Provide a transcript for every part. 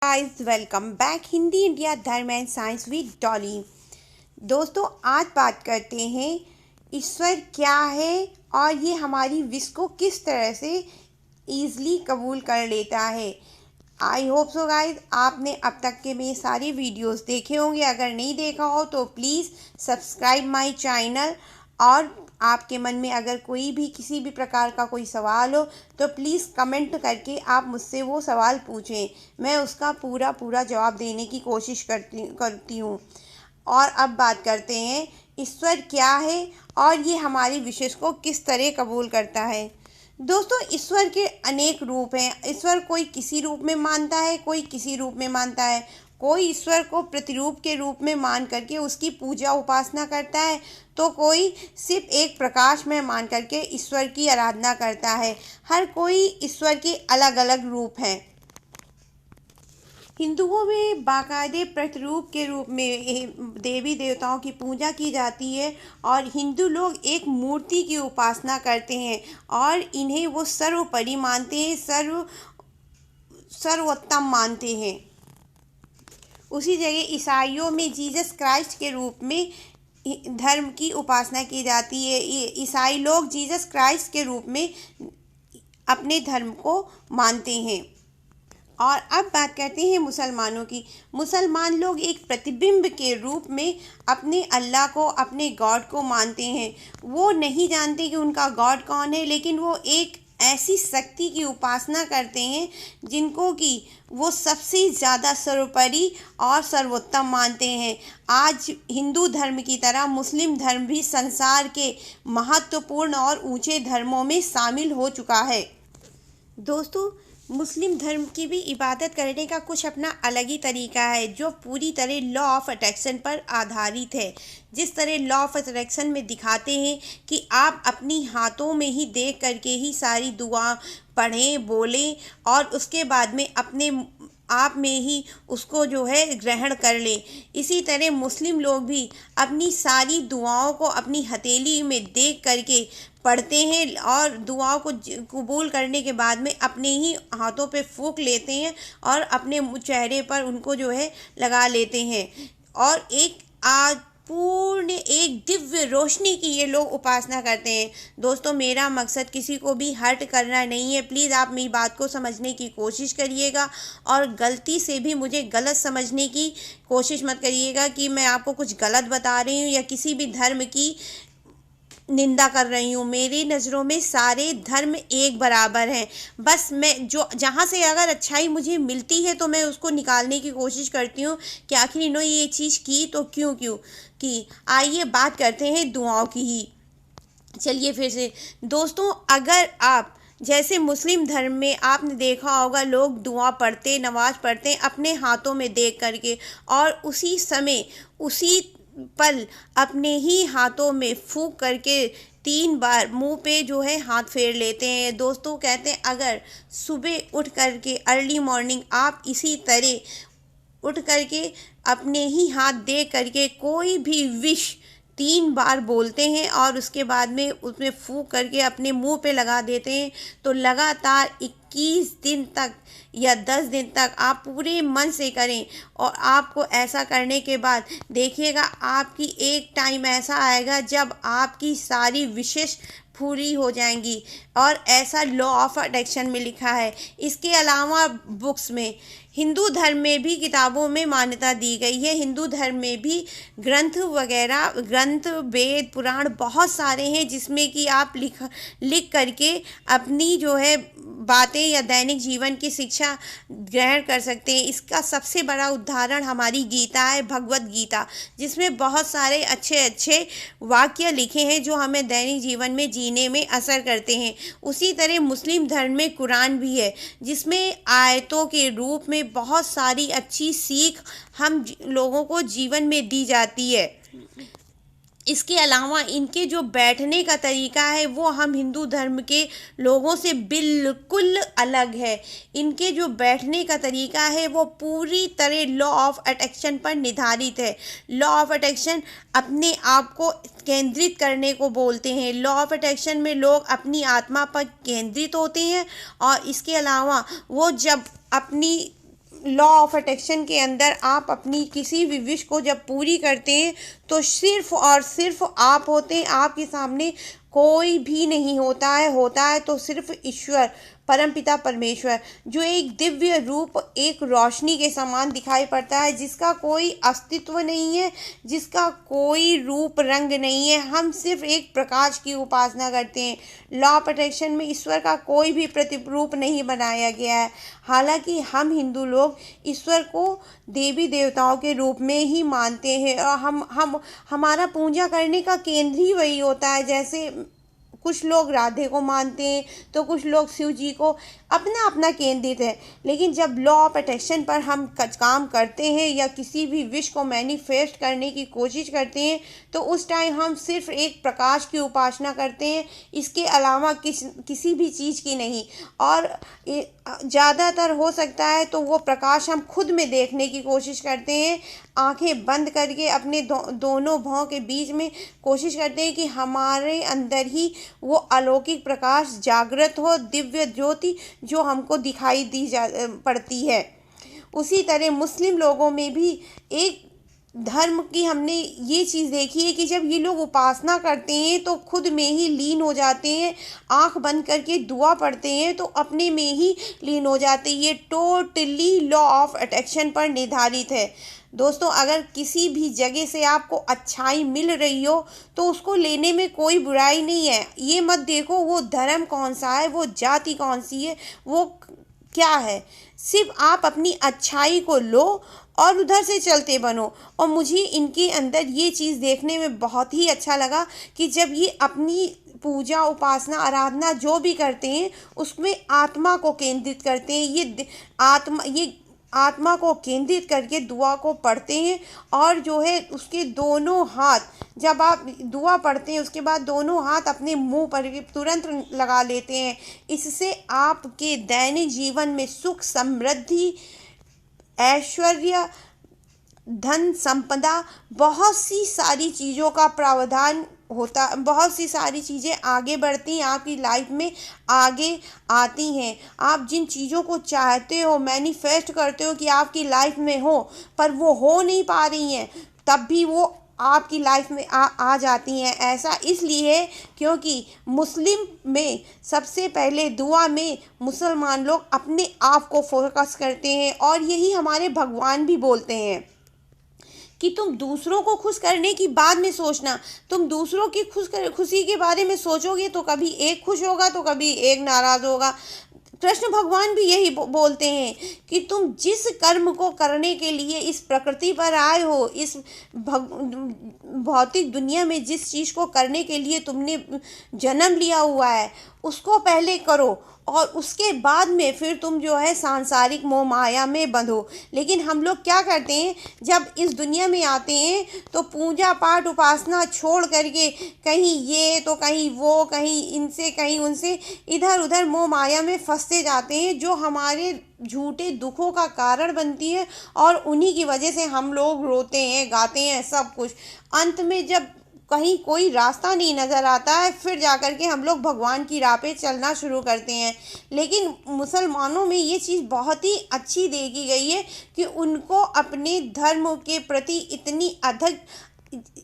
Guys welcome back Hindi India धर्म and science with Dolly. दोस्तों आज बात करते हैं ईश्वर क्या है और ये हमारी विश को किस तरह से ईज़िली कबूल कर लेता है। आई होप सो गाइस आपने अब तक के मेरे सारे वीडियोस देखे होंगे। अगर नहीं देखा हो तो प्लीज़ सब्सक्राइब माय चैनल। और आपके मन में अगर कोई भी किसी भी प्रकार का कोई सवाल हो तो प्लीज़ कमेंट करके आप मुझसे वो सवाल पूछें, मैं उसका पूरा जवाब देने की कोशिश करती हूँ। और अब बात करते हैं ईश्वर क्या है और ये हमारी विशेष को किस तरह कबूल करता है। दोस्तों ईश्वर के अनेक रूप हैं। ईश्वर कोई किसी रूप में मानता है, कोई किसी रूप में मानता है। कोई ईश्वर को प्रतिरूप के रूप में मान करके उसकी पूजा उपासना करता है, तो कोई सिर्फ एक प्रकाश में मान करके ईश्वर की आराधना करता है। हर कोई ईश्वर के अलग अलग रूप हैं। हिंदुओं में बाकायदे प्रतिरूप के रूप में देवी देवताओं की पूजा की जाती है और हिंदू लोग एक मूर्ति की उपासना करते हैं और इन्हें वो सर्वोपरि मानते हैं, सर्वोत्तम मानते हैं। उसी जगह ईसाइयों में जीसस क्राइस्ट के रूप में धर्म की उपासना की जाती है। ईसाई लोग जीसस क्राइस्ट के रूप में अपने धर्म को मानते हैं। और अब बात करते हैं मुसलमानों की। मुसलमान लोग एक प्रतिबिंब के रूप में अपने अल्लाह को, अपने गॉड को मानते हैं। वो नहीं जानते कि उनका गॉड कौन है, लेकिन वो एक ऐसी शक्ति की उपासना करते हैं जिनको कि वो सबसे ज़्यादा सर्वोपरि और सर्वोत्तम मानते हैं। आज हिंदू धर्म की तरह मुस्लिम धर्म भी संसार के महत्वपूर्ण और ऊंचे धर्मों में शामिल हो चुका है। दोस्तों मुस्लिम धर्म की भी इबादत करने का कुछ अपना अलग ही तरीका है, जो पूरी तरह लॉ ऑफ अट्रैक्शन पर आधारित है। जिस तरह लॉ ऑफ अट्रैक्शन में दिखाते हैं कि आप अपनी हाथों में ही देख करके ही सारी दुआ पढ़ें, बोलें और उसके बाद में अपने आप में ही उसको जो है ग्रहण कर लें। इसी तरह मुस्लिम लोग भी अपनी सारी दुआओं को अपनी हथेली में देख करके पढ़ते हैं और दुआओं को कबूल करने के बाद में अपने ही हाथों पे फूंक लेते हैं और अपने चेहरे पर उनको जो है लगा लेते हैं। और एक पूर्ण एक दिव्य रोशनी की ये लोग उपासना करते हैं। दोस्तों मेरा मकसद किसी को भी हर्ट करना नहीं है। प्लीज़ आप मेरी बात को समझने की कोशिश करिएगा और गलती से भी मुझे गलत समझने की कोशिश मत करिएगा कि मैं आपको कुछ गलत बता रही हूँ या किसी भी धर्म की निंदा कर रही हूँ। मेरी नज़रों में सारे धर्म एक बराबर हैं। बस मैं जो जहाँ से अगर अच्छाई मुझे मिलती है तो मैं उसको निकालने की कोशिश करती हूँ कि आखिर इन्होंने ये चीज़ की तो क्यों की। आइए बात करते हैं दुआओं की ही। चलिए फिर से दोस्तों, अगर आप जैसे मुस्लिम धर्म में आपने देखा होगा लोग दुआ पढ़ते, नमाज़ पढ़ते हैं अपने हाथों में देख करके और उसी समय उसी पल अपने ही हाथों में फूंक करके 3 बार मुंह पे जो है हाथ फेर लेते हैं। दोस्तों कहते हैं अगर सुबह उठ करके अर्ली मॉर्निंग आप इसी तरह उठ करके अपने ही हाथ दे करके कोई भी विश 3 बार बोलते हैं और उसके बाद में उसमें फूंक करके अपने मुंह पे लगा देते हैं, तो लगातार 21 दिन तक या 10 दिन तक आप पूरे मन से करें। और आपको ऐसा करने के बाद देखिएगा आपकी एक टाइम ऐसा आएगा जब आपकी सारी विशेष पूरी हो जाएंगी। और ऐसा लॉ ऑफ अट्रैक्शन में लिखा है। इसके अलावा बुक्स में हिंदू धर्म में भी किताबों में मान्यता दी गई है। हिंदू धर्म में भी ग्रंथ वगैरह, ग्रंथ, वेद, पुराण बहुत सारे हैं जिसमें कि आप लिख करके अपनी जो है बातें या दैनिक जीवन की शिक्षा ग्रहण कर सकते हैं। इसका सबसे बड़ा उदाहरण हमारी गीता है, भगवत गीता, जिसमें बहुत सारे अच्छे अच्छे वाक्य लिखे हैं जो हमें दैनिक जीवन में जीने में असर करते हैं। उसी तरह मुस्लिम धर्म में कुरान भी है जिसमें आयतों के रूप में बहुत सारी अच्छी सीख हम लोगों को जीवन में दी जाती है। इसके अलावा इनके जो बैठने का तरीका है वो हम हिंदू धर्म के लोगों से बिल्कुल अलग है। इनके जो बैठने का तरीका है वो पूरी तरह लॉ ऑफ अट्रैक्शन पर निर्धारित है। लॉ ऑफ अट्रैक्शन अपने आप को केंद्रित करने को बोलते हैं। लॉ ऑफ अट्रैक्शन में लोग अपनी आत्मा पर केंद्रित होते हैं और इसके अलावा वो जब अपनी लॉ ऑफ अट्रैक्शन के अंदर आप अपनी किसी भी विश को जब पूरी करते हैं तो सिर्फ और सिर्फ आप होते हैं, आपके सामने कोई भी नहीं होता है तो सिर्फ ईश्वर, परमपिता परमेश्वर, जो एक दिव्य रूप, एक रोशनी के समान दिखाई पड़ता है, जिसका कोई अस्तित्व नहीं है, जिसका कोई रूप रंग नहीं है। हम सिर्फ एक प्रकाश की उपासना करते हैं। लॉ ऑफ अट्रैक्शन में ईश्वर का कोई भी प्रतिरूप नहीं बनाया गया है। हालांकि हम हिंदू लोग ईश्वर को देवी देवताओं के रूप में ही मानते हैं और हम हमारा पूजा करने का केंद्र ही वही होता है। जैसे कुछ लोग राधे को मानते हैं तो कुछ लोग शिव जी को, अपना अपना केंद्रित है। लेकिन जब लॉ ऑफ अट्रैक्शन पर हम काम करते हैं या किसी भी विश को मैनिफेस्ट करने की कोशिश करते हैं तो उस टाइम हम सिर्फ एक प्रकाश की उपासना करते हैं, इसके अलावा किसी भी चीज़ की नहीं। और ज़्यादातर हो सकता है तो वो प्रकाश हम खुद में देखने की कोशिश करते हैं, आंखें बंद करके अपने दोनों भौं के बीच में कोशिश करते हैं कि हमारे अंदर ही वो अलौकिक प्रकाश जागृत हो, दिव्य ज्योति जो हमको दिखाई पड़ती है। उसी तरह मुस्लिम लोगों में भी एक धर्म की हमने ये चीज़ देखी है कि जब ये लोग उपासना करते हैं तो खुद में ही लीन हो जाते हैं, आंख बंद करके दुआ पढ़ते हैं तो अपने में ही लीन हो जाते हैं। ये टोटली लॉ ऑफ अट्रैक्शन पर निर्धारित है। दोस्तों, अगर किसी भी जगह से आपको अच्छाई मिल रही हो तो उसको लेने में कोई बुराई नहीं है। ये मत देखो वो धर्म कौन सा है, वो जाति कौन सी है, वो क्या है। सिर्फ आप अपनी अच्छाई को लो और उधर से चलते बनो। और मुझे इनके अंदर ये चीज़ देखने में बहुत ही अच्छा लगा कि जब ये अपनी पूजा, उपासना, आराधना जो भी करते हैं उसमें आत्मा को केंद्रित करते हैं। ये आत्मा को केंद्रित करके दुआ को पढ़ते हैं और जो है उसके दोनों हाथ, जब आप दुआ पढ़ते हैं उसके बाद दोनों हाथ अपने मुंह पर तुरंत लगा लेते हैं। इससे आपके दैनिक जीवन में सुख, समृद्धि, ऐश्वर्य, धन संपदा, बहुत सी सारी चीज़ों का प्रावधान होता, बहुत सी सारी चीज़ें आगे बढ़ती हैं, आपकी लाइफ में आगे आती हैं। आप जिन चीज़ों को चाहते हो, मैनिफेस्ट करते हो कि आपकी लाइफ में हो, पर वो हो नहीं पा रही हैं, तब भी वो आपकी लाइफ में आ जाती हैं। ऐसा इसलिए क्योंकि मुस्लिम में सबसे पहले दुआ में मुसलमान लोग अपने आप को फोकस करते हैं और यही हमारे भगवान भी बोलते हैं कि तुम दूसरों को खुश करने की बाद में सोचना। तुम दूसरों की खुशी के बारे में सोचोगे तो कभी एक खुश होगा तो कभी एक नाराज़ होगा। कृष्ण भगवान भी यही बोलते हैं कि तुम जिस कर्म को करने के लिए इस प्रकृति पर आए हो, इस भौतिक दुनिया में जिस चीज़ को करने के लिए तुमने जन्म लिया हुआ है उसको पहले करो और उसके बाद में फिर तुम जो है सांसारिक मोह माया में बंधो। लेकिन हम लोग क्या करते हैं, जब इस दुनिया में आते हैं तो पूजा पाठ उपासना छोड़ करके कहीं ये तो कहीं वो, कहीं इनसे कहीं उनसे, इधर उधर मोह माया में फंसते जाते हैं, जो हमारे झूठे दुखों का कारण बनती है और उन्हीं की वजह से हम लोग रोते हैं, गाते हैं, सब कुछ। अंत में जब कहीं कोई रास्ता नहीं नज़र आता है फिर जाकर के हम लोग भगवान की राह पे चलना शुरू करते हैं। लेकिन मुसलमानों में ये चीज़ बहुत ही अच्छी देखी गई है कि उनको अपने धर्म के प्रति इतनी अधिक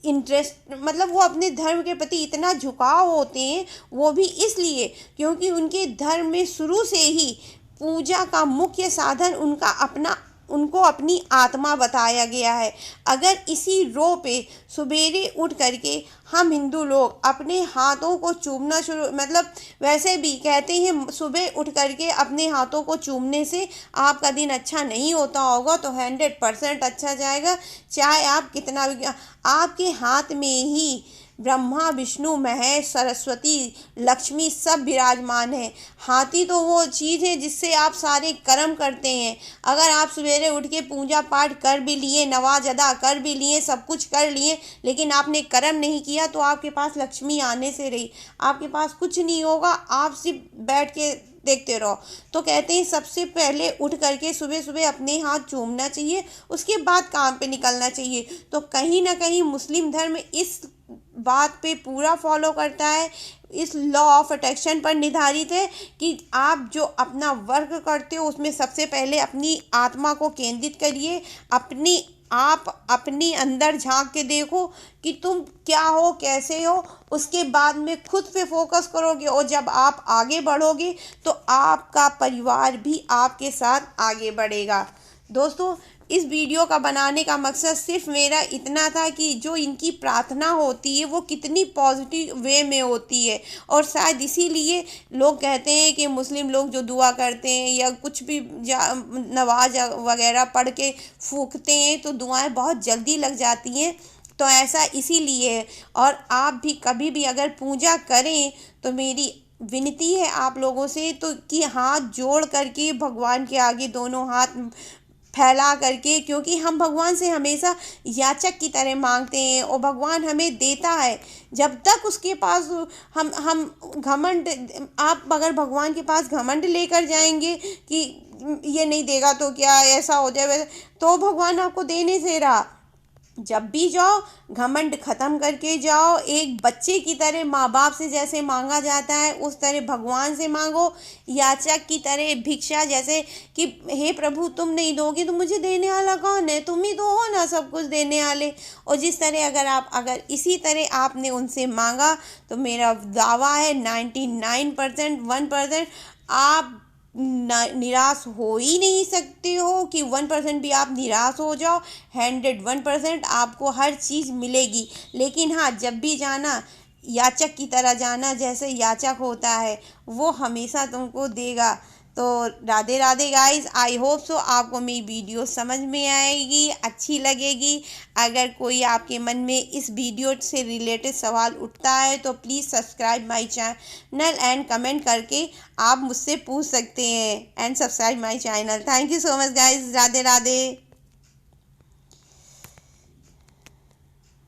इंटरेस्ट, मतलब वो अपने धर्म के प्रति इतना झुकाव होते हैं, वो भी इसलिए क्योंकि उनके धर्म में शुरू से ही पूजा का मुख्य साधन उनको अपनी आत्मा बताया गया है। अगर इसी रो पे सवेरे उठ करके हम हिंदू लोग अपने हाथों को चूमना शुरू, मतलब वैसे भी कहते हैं सुबह उठ करके अपने हाथों को चूमने से आपका दिन अच्छा नहीं होता होगा तो 100% अच्छा जाएगा। चाहे आप कितना भी, आपके हाथ में ही ब्रह्मा, विष्णु, महेश, सरस्वती, लक्ष्मी सब विराजमान है। हाथी तो वो चीज़ है जिससे आप सारे कर्म करते हैं। अगर आप सवेरे उठ के पूजा पाठ कर भी लिए, नमाज अदा कर भी लिए, सब कुछ कर लिए, लेकिन आपने कर्म नहीं किया तो आपके पास लक्ष्मी आने से रही, आपके पास कुछ नहीं होगा, आप सिर्फ बैठ के देखते रहो। तो कहते हैं सबसे पहले उठ करके सुबह सुबह अपने हाथ चूमना चाहिए, उसके बाद काम पे निकलना चाहिए। तो कहीं ना कहीं मुस्लिम धर्म इस बात पे पूरा फॉलो करता है, इस लॉ ऑफ अट्रैक्शन पर निर्धारित है कि आप जो अपना वर्क करते हो उसमें सबसे पहले अपनी आत्मा को केंद्रित करिए। आप अपनी अंदर झांक के देखो कि तुम क्या हो, कैसे हो। उसके बाद में खुद पे फोकस करोगे और जब आप आगे बढ़ोगे तो आपका परिवार भी आपके साथ आगे बढ़ेगा। दोस्तों, इस वीडियो का बनाने का मकसद सिर्फ मेरा इतना था कि जो इनकी प्रार्थना होती है वो कितनी पॉजिटिव वे में होती है, और शायद इसीलिए लोग कहते हैं कि मुस्लिम लोग जो दुआ करते हैं या कुछ भी नवाज वगैरह पढ़ के फूंकते हैं तो दुआएं बहुत जल्दी लग जाती हैं। तो ऐसा इसीलिए है। और आप भी कभी भी अगर पूजा करें तो मेरी विनती है आप लोगों से तो कि हाथ जोड़ करके भगवान के आगे दोनों हाथ फैला करके, क्योंकि हम भगवान से हमेशा याचक की तरह मांगते हैं और भगवान हमें देता है। जब तक उसके पास हम घमंड, आप अगर भगवान के पास घमंड लेकर जाएंगे कि ये नहीं देगा तो क्या, ऐसा हो जाए वैसा, तो भगवान आपको देने से रहा। जब भी जाओ घमंड ख़त्म करके जाओ। एक बच्चे की तरह माँ बाप से जैसे मांगा जाता है उस तरह भगवान से मांगो। याचक की तरह भिक्षा, जैसे कि हे प्रभु तुम नहीं दोगे तो मुझे देने वाला कौन है, तुम ही तो हो ना सब कुछ देने वाले। और जिस तरह अगर इसी तरह आपने उनसे मांगा तो मेरा दावा है 99% 1% आप निराश हो ही नहीं सकते हो कि 1% भी आप निराश हो जाओ। 101% आपको हर चीज़ मिलेगी। लेकिन हाँ, जब भी जाना याचक की तरह जाना, जैसे याचक होता है वो हमेशा तुमको देगा। तो Radhe Radhe guys, I hope so आपको मेरी वीडियो समझ में आएगी, अच्छी लगेगी। अगर कोई आपके मन में इस वीडियो से रिलेटेड सवाल उठता है तो please subscribe my channel and comment करके आप मुझसे पूछ सकते हैं। And subscribe my channel. Thank you so much guys. Radhe Radhe.